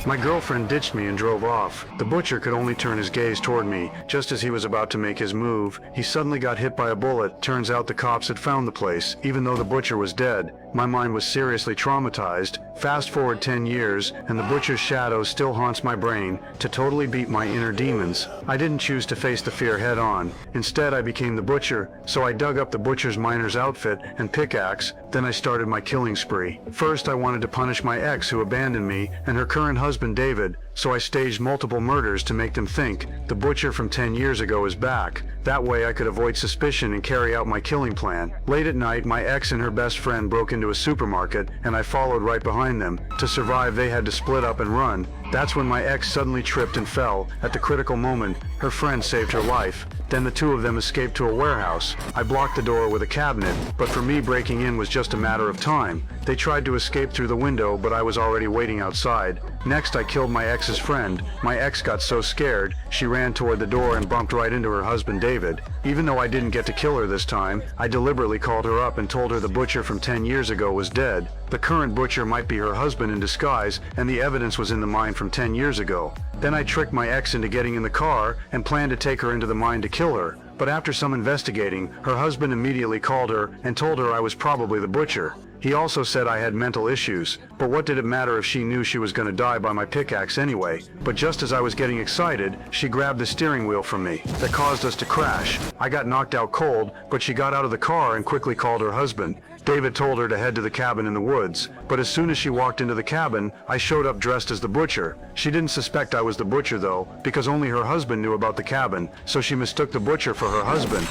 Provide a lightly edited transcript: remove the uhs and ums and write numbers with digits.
My girlfriend ditched me and drove off. The butcher could only turn his gaze toward me. Just as he was about to make his move, he suddenly got hit by a bullet. Turns out the cops had found the place, even though the butcher was dead. My mind was seriously traumatized. Fast forward 10 years, and the butcher's shadow still haunts my brain to totally beat my inner demons. I didn't choose to face the fear head on. Instead, I became the butcher, so I dug up the butcher's miner's outfit and pickaxe. Then I started my killing spree. First, I wanted to punish my ex who abandoned me and her current husband David, so I staged multiple murders to make them think the butcher from 10 years ago is back. That way I could avoid suspicion and carry out my killing plan. Late at night, my ex and her best friend broke into a supermarket, and I followed right behind them. To survive, they had to split up and run. That's when my ex suddenly tripped and fell. At the critical moment, her friend saved her life. Then the two of them escaped to a warehouse. I blocked the door with a cabinet, but for me breaking in was just a matter of time. They tried to escape through the window, but I was already waiting outside. Next, I killed my ex's friend. My ex got so scared, she ran toward the door and bumped right into her husband David. Even though I didn't get to kill her this time, I deliberately called her up and told her the butcher from 10 years ago was dead. The current butcher might be her husband in disguise, and the evidence was in the mine from 10 years ago. Then I tricked my ex into getting in the car and planned to take her into the mine to kill her. But after some investigating, her husband immediately called her and told her I was probably the butcher. He also said I had mental issues, but what did it matter if she knew she was going to die by my pickaxe anyway? But just as I was getting excited, she grabbed the steering wheel from me. That caused us to crash. I got knocked out cold, but she got out of the car and quickly called her husband. David told her to head to the cabin in the woods, but as soon as she walked into the cabin, I showed up dressed as the butcher. She didn't suspect I was the butcher though, because only her husband knew about the cabin, so she mistook the butcher for her husband.